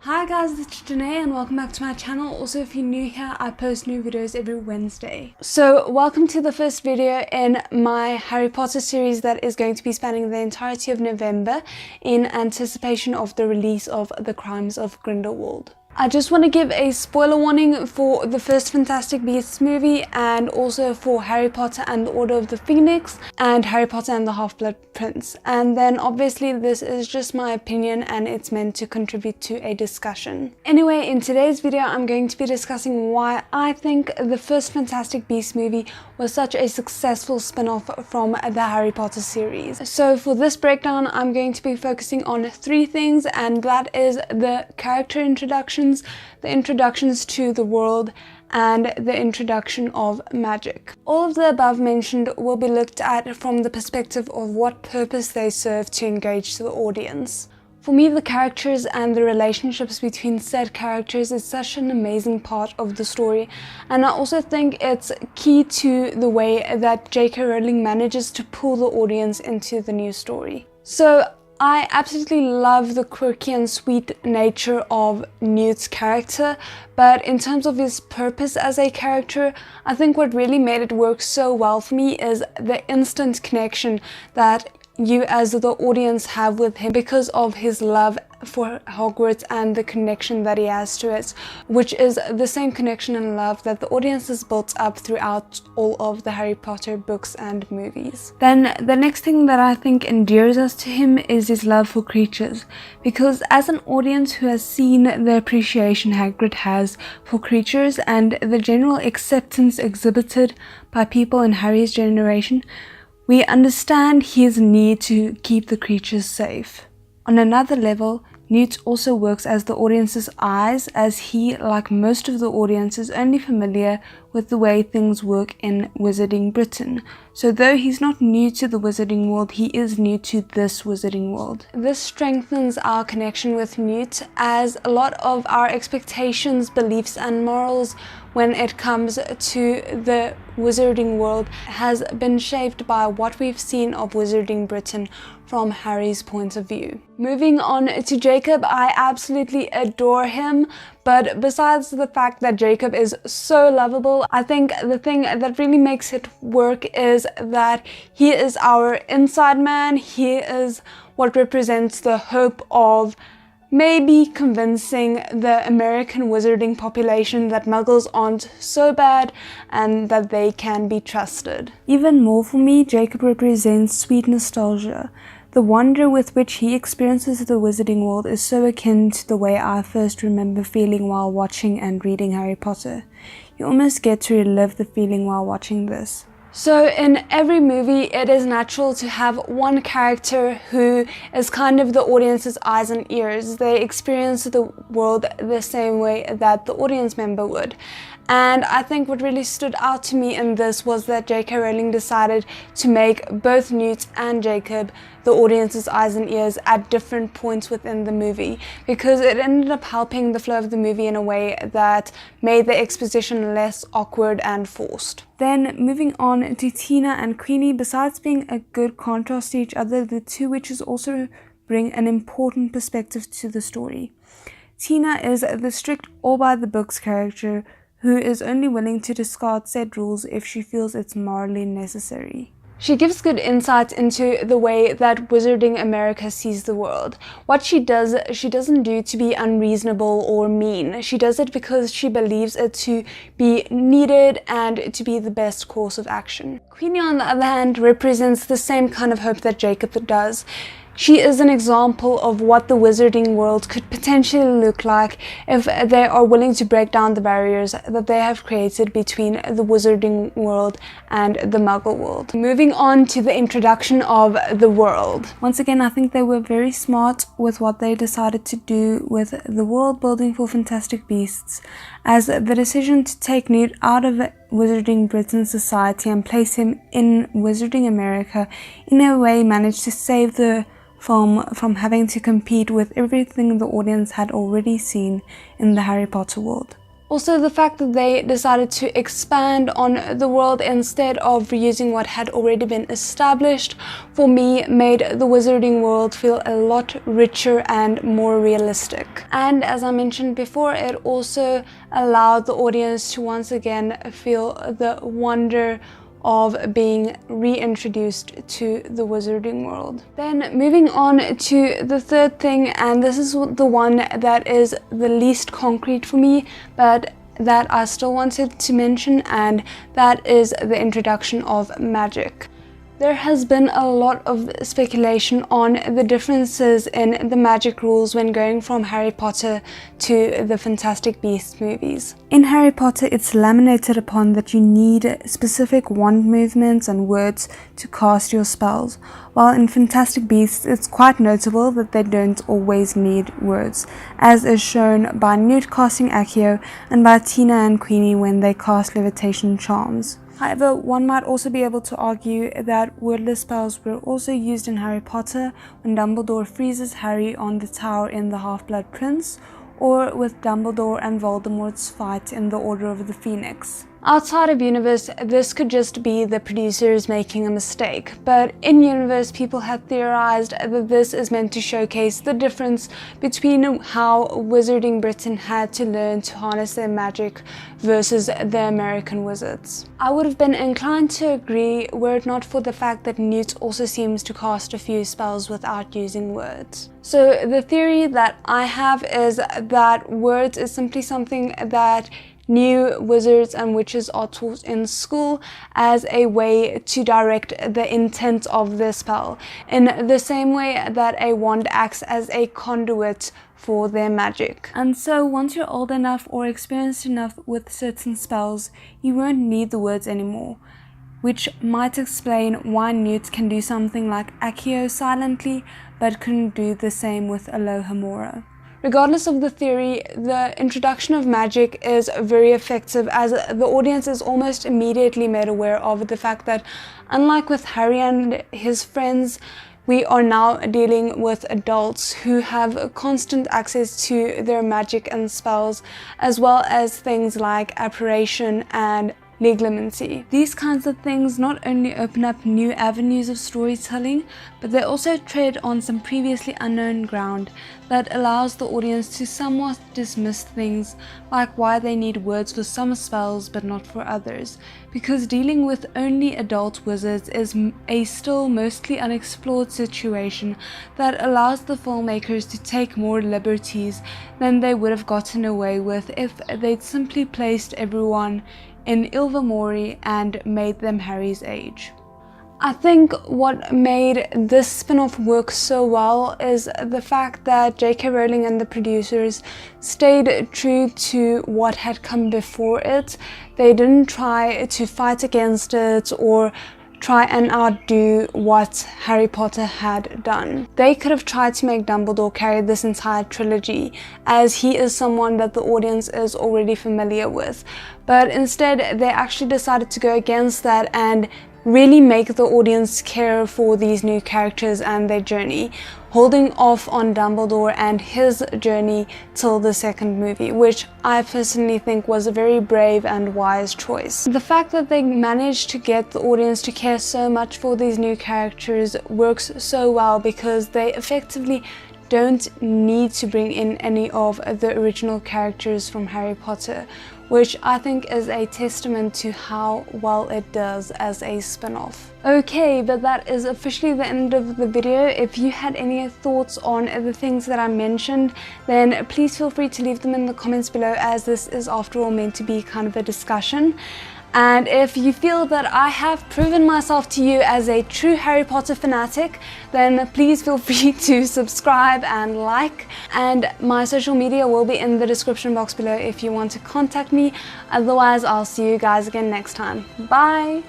Hi guys, it's Jeanet and welcome back to my channel. Also, if you're new here, I post new videos every Wednesday. So welcome to the first video in my Harry Potter series that is going to be spanning the entirety of November in anticipation of the release of the Crimes of Grindlewald. I just want to give a spoiler warning for the first Fantastic Beasts movie and also for Harry Potter and the Order of the Phoenix and Harry Potter and the Half-Blood Prince. And then obviously this is just my opinion and it's meant to contribute to a discussion. Anyway, in today's video I'm going to be discussing why I think the first Fantastic Beasts movie was such a successful spin-off from the Harry Potter series. So for this breakdown I'm going to be focusing on three things, and that is the character introduction, the introductions to the world, and the introduction of magic. All of the above mentioned will be looked at from the perspective of what purpose they serve to engage the audience. For me, the characters and the relationships between said characters is such an amazing part of the story, and I also think it's key to the way that J.K. Rowling manages to pull the audience into the new story. So I absolutely love the quirky and sweet nature of Newt's character, but in terms of his purpose as a character, I think what really made it work so well for me is the instant connection that you as the audience have with him because of his love for Hogwarts and the connection that he has to it, which is the same connection and love that the audience has built up throughout all of the Harry Potter books and movies. Then the next thing that I think endears us to him is his love for creatures, because as an audience who has seen the appreciation Hagrid has for creatures and the general acceptance exhibited by people in Harry's generation, we understand his need to keep the creatures safe. On another level, Newt also works as the audience's eyes, as he, like most of the audience, is only familiar with the way things work in Wizarding Britain. So though he's not new to the Wizarding world, he is new to this Wizarding world. This strengthens our connection with Newt, as a lot of our expectations, beliefs and morals when it comes to the Wizarding world has been shaped by what we've seen of Wizarding Britain from Harry's point of view. Moving on to Jacob, I absolutely adore him, but besides the fact that Jacob is so lovable, I think the thing that really makes it work is that he is our inside man. He is what represents the hope of maybe convincing the American wizarding population that muggles aren't so bad and that they can be trusted. Even more for me, Jacob represents sweet nostalgia. The wonder with which he experiences the wizarding world is so akin to the way I first remember feeling while watching and reading Harry Potter. You almost get to relive the feeling while watching this. So in every movie, it is natural to have one character who is kind of the audience's eyes and ears. They experience the world the same way that the audience member would. And I think what really stood out to me in this was that J.K. Rowling decided to make both Newt and Jacob the audience's eyes and ears at different points within the movie, because it ended up helping the flow of the movie in a way that made the exposition less awkward and forced. Then moving on to Tina and Queenie, besides being a good contrast to each other, the two witches also bring an important perspective to the story. Tina is the strict all-by-the-books character who is only willing to discard said rules if she feels it's morally necessary. She gives good insight into the way that Wizarding America sees the world. What she doesn't do to be unreasonable or mean. She does it because she believes it to be needed and to be the best course of action. Queenie, on the other hand, represents the same kind of hope that Jacob does. She is an example of what the wizarding world could potentially look like if they are willing to break down the barriers that they have created between the wizarding world and the muggle world. Moving on to the introduction of the world. Once again, I think they were very smart with what they decided to do with the world building for Fantastic Beasts, as the decision to take Newt out of Wizarding Britain society and place him in Wizarding America in a way managed to save the film from having to compete with everything the audience had already seen in the Harry Potter world. Also, the fact that they decided to expand on the world instead of reusing what had already been established, for me, made the Wizarding World feel a lot richer and more realistic. And as I mentioned before, it also allowed the audience to once again feel the wonder of being reintroduced to the Wizarding World. Then moving on to the third thing, and this is the one that is the least concrete for me, but that I still wanted to mention, and that is the introduction of magic. There has been a lot of speculation on the differences in the magic rules when going from Harry Potter to the Fantastic Beasts movies. In Harry Potter, it's laminated upon that you need specific wand movements and words to cast your spells, while in Fantastic Beasts, it's quite notable that they don't always need words, as is shown by Newt casting Accio and by Tina and Queenie when they cast levitation charms. However, one might also be able to argue that wordless spells were also used in Harry Potter when Dumbledore freezes Harry on the tower in The Half-Blood Prince, or with Dumbledore and Voldemort's fight in the Order of the Phoenix. Outside of universe, this could just be the producers making a mistake, but in universe, people had theorized that this is meant to showcase the difference between how Wizarding Britain had to learn to harness their magic versus the American wizards. I would have been inclined to agree were it not for the fact that Newt also seems to cast a few spells without using words. So the theory that I have is that words is simply something that new wizards and witches are taught in school as a way to direct the intent of the spell, in the same way that a wand acts as a conduit for their magic. And so once you're old enough or experienced enough with certain spells, you won't need the words anymore, which might explain why Newt can do something like Accio silently but couldn't do the same with Alohomora. Regardless of the theory, the introduction of magic is very effective, as the audience is almost immediately made aware of the fact that, unlike with Harry and his friends, we are now dealing with adults who have constant access to their magic and spells, as well as things like apparition and legilimency. These kinds of things not only open up new avenues of storytelling, but they also tread on some previously unknown ground that allows the audience to somewhat dismiss things like why they need words for some spells but not for others, because dealing with only adult wizards is a still mostly unexplored situation that allows the filmmakers to take more liberties than they would have gotten away with if they'd simply placed everyone in Ilvermorny and made them Harry's age. I think what made this spin-off work so well is the fact that J.K. Rowling and the producers stayed true to what had come before it. They didn't try to fight against it or try and outdo what Harry Potter had done. They could have tried to make Dumbledore carry this entire trilogy, as he is someone that the audience is already familiar with, but instead they actually decided to go against that and really make the audience care for these new characters and their journey, holding off on Dumbledore and his journey till the second movie, which I personally think was a very brave and wise choice. The fact that they managed to get the audience to care so much for these new characters works so well, because they effectively don't need to bring in any of the original characters from Harry Potter, which I think is a testament to how well it does as a spin-off. Okay, but that is officially the end of the video. If you had any thoughts on the things that I mentioned, then please feel free to leave them in the comments below, as this is after all meant to be kind of a discussion. And if you feel that I have proven myself to you as a true Harry Potter fanatic, then please feel free to subscribe and like. And my social media will be in the description box below if you want to contact me. Otherwise, I'll see you guys again next time. Bye!